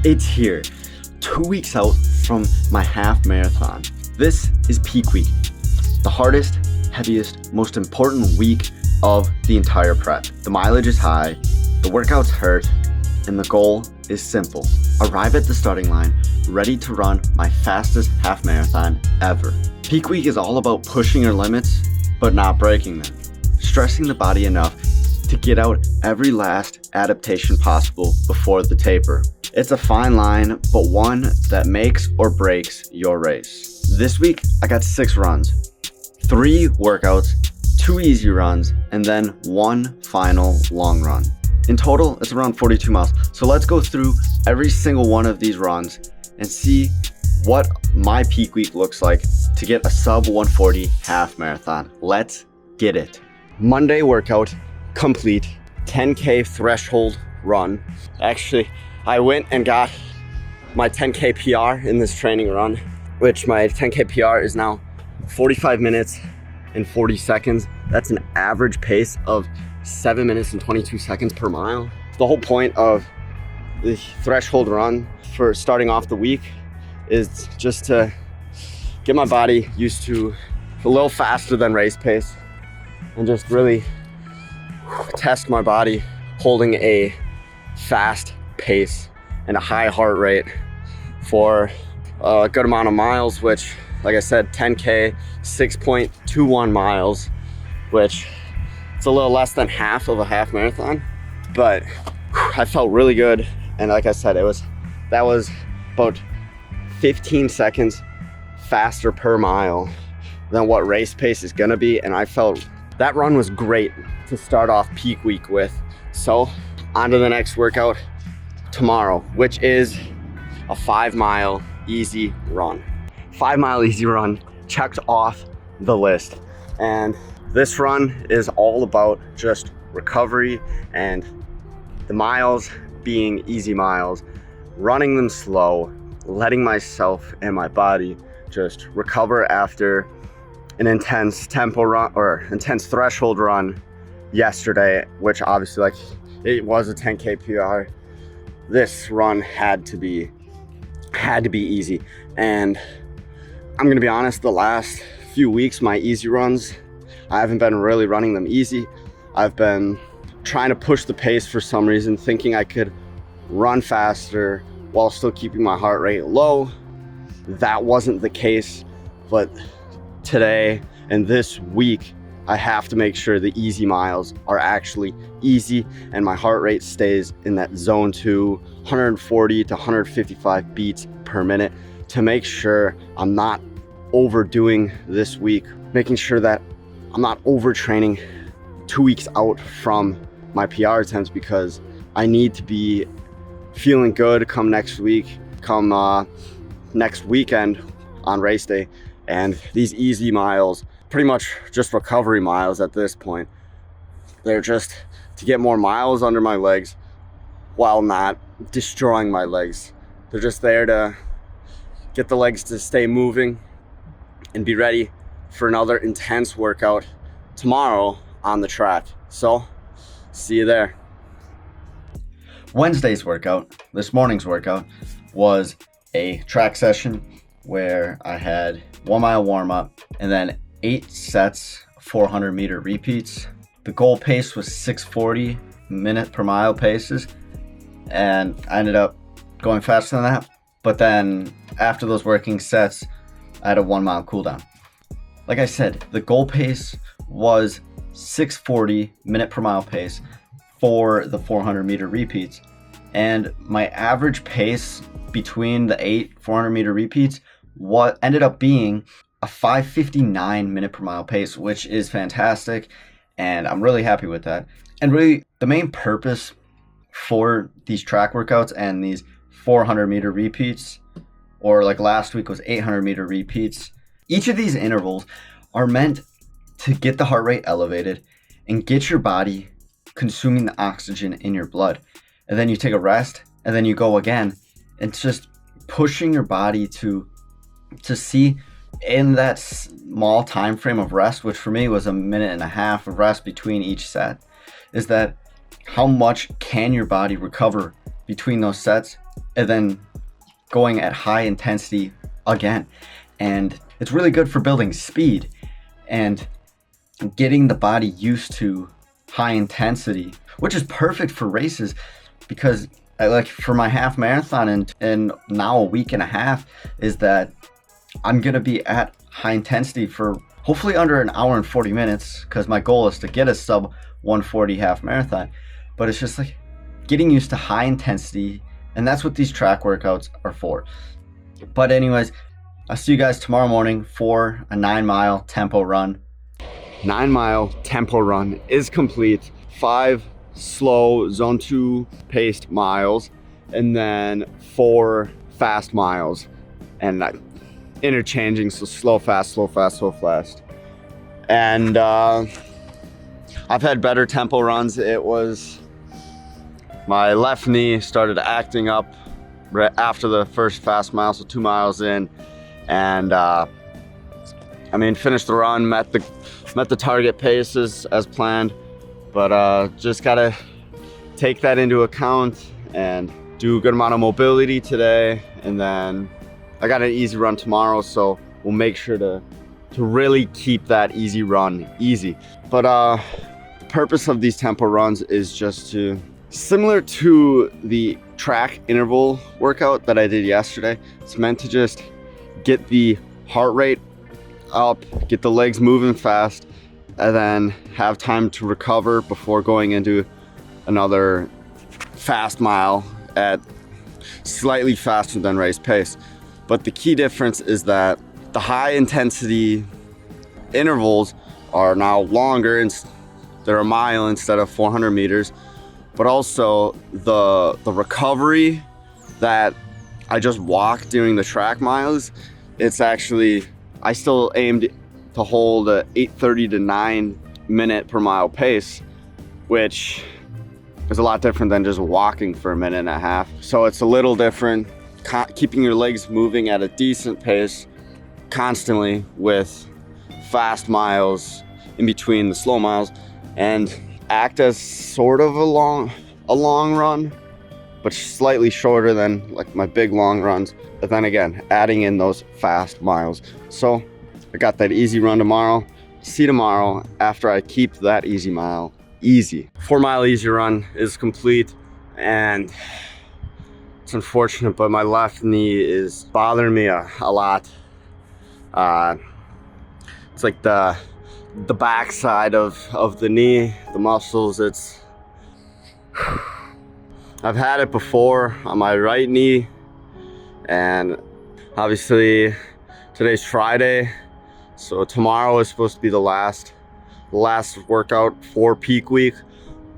It's here, 2 weeks out from my half marathon. This is peak week, the hardest, heaviest, most important week of the entire prep. The mileage is high, the workouts hurt, and the goal is simple. Arrive at the starting line, ready to run my fastest half marathon ever. Peak week is all about pushing your limits, but not breaking them. Stressing the body enough to get out every last adaptation possible before the taper. It's a fine line, but one that makes or breaks your race. This week, I got 6 runs, 3 workouts, 2 easy runs, and then 1 final long run. In total, it's around 42 miles. So let's go through every single one of these runs and see what my peak week looks like to get a sub 140 half marathon. Let's get it. Monday workout complete, 10K threshold run. Actually, I went and got my 10K PR in this training run, which my 10K PR is now 45 minutes and 40 seconds. That's an average pace of 7 minutes and 22 seconds per mile. The whole point of the threshold run for starting off the week is just to get my body used to a little faster than race pace and just really test my body holding a fast pace and a high heart rate for a good amount of miles, which, like I said, 10K, 6.21 miles, which it's a little less than half of a half marathon, but I felt really good. And like I said, that was about 15 seconds faster per mile than what race pace is gonna be. And I felt that run was great to start off peak week with. So on to the next workout tomorrow, which is a 5-mile easy run. 5-mile easy run checked off the list. And this run is all about just recovery and the miles being easy miles, running them slow, letting myself and my body just recover after an intense tempo run or intense threshold run yesterday, which obviously it was a 10K PR. This run had to be easy. And I'm gonna be honest, the last few weeks, my easy runs, I haven't been really running them easy. I've been trying to push the pace for some reason, thinking I could run faster while still keeping my heart rate low. That wasn't the case, but today and this week, I have to make sure the easy miles are actually easy and my heart rate stays in that zone 2, 140 to 155 beats per minute to make sure I'm not overdoing this week, making sure that I'm not overtraining 2 weeks out from my PR attempts, because I need to be feeling good come next week, come next weekend on race day. And these easy miles, pretty much just recovery miles at this point, they're just to get more miles under my legs while not destroying my legs. They're just there to get the legs to stay moving and be ready for another intense workout tomorrow on the track. So, see you there. Wednesday's workout, this morning's workout, was a track session where I had 1 mile warm up and then 8 sets, 400 meter repeats. The goal pace was 6:40 minute per mile paces, and I ended up going faster than that. But then after those working sets, I had a 1 mile cooldown. Like I said, the goal pace was 6:40 minute per mile pace for the 400 meter repeats. And my average pace between the 8 400 meter repeats what ended up being a 5:59 minute per mile pace, which is fantastic. And I'm really happy with that. And really the main purpose for these track workouts and these 400 meter repeats, or like last week was 800 meter repeats, each of these intervals are meant to get the heart rate elevated and get your body consuming the oxygen in your blood. And then you take a rest and then you go again. It's just pushing your body to see in that small time frame of rest, which for me was a minute and a half of rest between each set, is that how much can your body recover between those sets and then going at high intensity again. And it's really good for building speed and getting the body used to high intensity, which is perfect for races, because like for my half marathon and now a week and a half, is that I'm gonna be at high intensity for hopefully under an hour and 40 minutes, because my goal is to get a sub 140 half marathon. But it's just like getting used to high intensity, and that's what these track workouts are for. But anyways, I'll see you guys tomorrow morning for a 9-mile tempo run. 9-mile tempo run is complete. 5 slow zone 2 paced miles, and then 4 fast miles, and interchanging, so slow fast, slow fast, slow fast. And I've had better tempo runs. It was my left knee started acting up right after the first fast mile, so 2 miles in, and I mean, finished the run, met the target paces as planned, but just gotta take that into account and do a good amount of mobility today, and then I got an easy run tomorrow, so we'll make sure to really keep that easy run easy. But the purpose of these tempo runs is just to, similar to the track interval workout that I did yesterday, it's meant to just get the heart rate up, get the legs moving fast, and then have time to recover before going into another fast mile at slightly faster than race pace. But the key difference is that the high intensity intervals are now longer, and they're a mile instead of 400 meters. But also the recovery that I just walked during the track miles, it's actually, I still aimed to hold a 8:30 to 9 minute per mile pace, which is a lot different than just walking for a minute and a half. So it's a little different, keeping your legs moving at a decent pace constantly with fast miles in between the slow miles, and act as sort of a long run, but slightly shorter than like my big long runs. But then again, adding in those fast miles. So I got that easy run tomorrow. See tomorrow after I keep that easy mile easy. 4-mile easy run is complete, and it's unfortunate, but my left knee is bothering me a lot. It's like the back side of the knee, the muscles. I've had it before on my right knee, and obviously today's Friday, so tomorrow is supposed to be the last workout for peak week.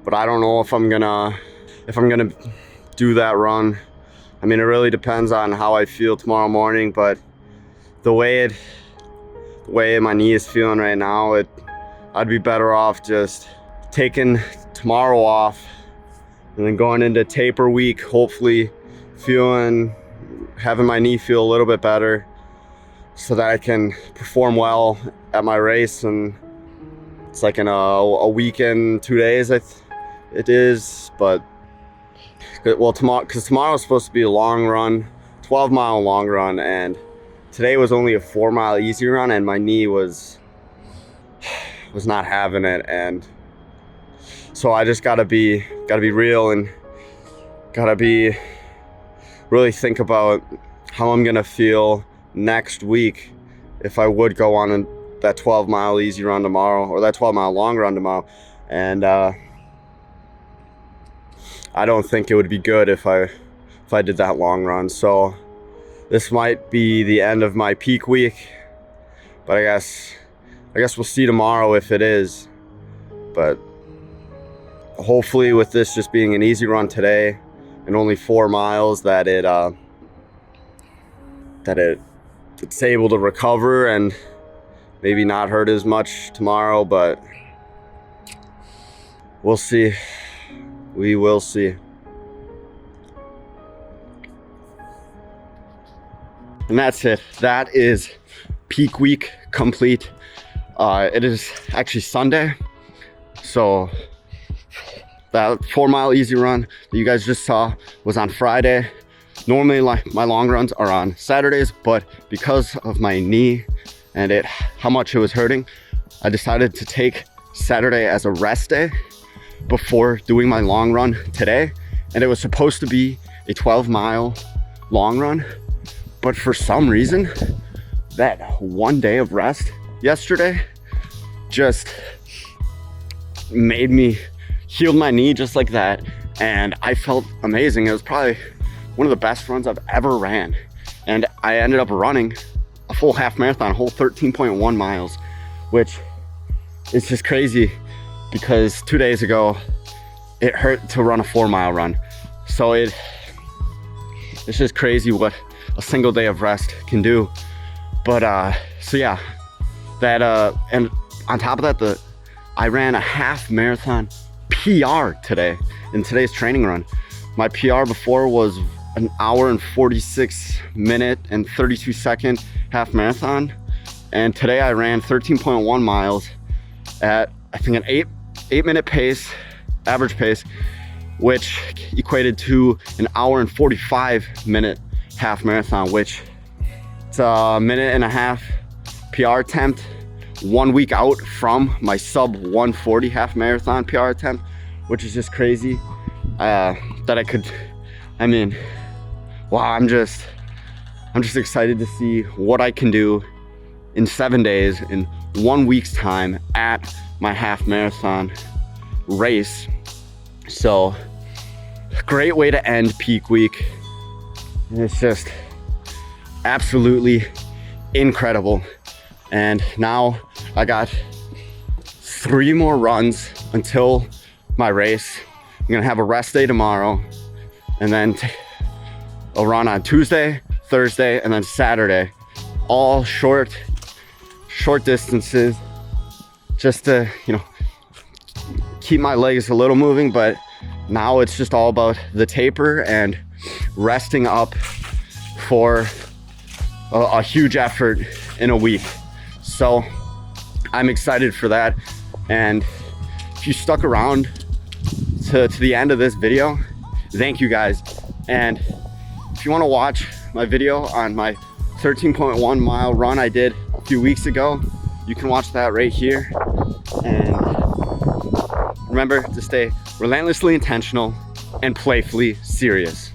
But I don't know if I'm gonna do that run. I mean, it really depends on how I feel tomorrow morning, but the way my knee is feeling right now, I'd be better off just taking tomorrow off and then going into taper week, hopefully having my knee feel a little bit better so that I can perform well at my race. And it's like in a weekend, 2 days it is, but well, because tomorrow is supposed to be a long run, 12-mile long run, and today was only a 4-mile easy run, and my knee was not having it. And so I just gotta be real, and gotta really think about how I'm gonna feel next week if I would go on that 12-mile easy run tomorrow, or that 12-mile long run tomorrow. And I don't think it would be good if I did that long run. So this might be the end of my peak week, but I guess we'll see tomorrow if it is. But hopefully with this just being an easy run today and only 4 miles, that it's able to recover and maybe not hurt as much tomorrow. But we'll see. We will see. And that's it. That is peak week complete. It is actually Sunday, so that 4-mile easy run that you guys just saw was on Friday. Normally my long runs are on Saturdays, but because of my knee and how much it was hurting, I decided to take Saturday as a rest day before doing my long run today. And it was supposed to be a 12-mile long run, but for some reason, that one day of rest yesterday just healed my knee just like that, and I felt amazing. It was probably one of the best runs I've ever ran, and I ended up running a full half marathon, a whole 13.1 miles, which is just crazy because 2 days ago it hurt to run a 4-mile run. So it's just crazy what a single day of rest can do. But so yeah, that and on top of that, I ran a half marathon PR today in today's training run. My PR before was an hour and 46 minute and 32 second half marathon, and today I ran 13.1 miles at I think an 8-minute pace, average pace, which equated to an hour and 45 minute half marathon, which it's a minute and a half PR attempt, 1 week out from my sub 140 half marathon PR attempt, which is just crazy that wow, I'm just excited to see what I can do in 7 days, in 1 week's time at my half marathon race. So great way to end peak week. It's just absolutely incredible. And now I got 3 more runs until my race. I'm gonna have a rest day tomorrow, and then a run on Tuesday, Thursday, and then Saturday. All short distances, just to, keep my legs a little moving. But now it's just all about the taper and resting up for a huge effort in a week. So I'm excited for that. And if you stuck around to the end of this video, thank you guys. And if you want to watch my video on my 13.1 mile run I did a few weeks ago, you can watch that right here. And remember to stay relentlessly intentional and playfully serious.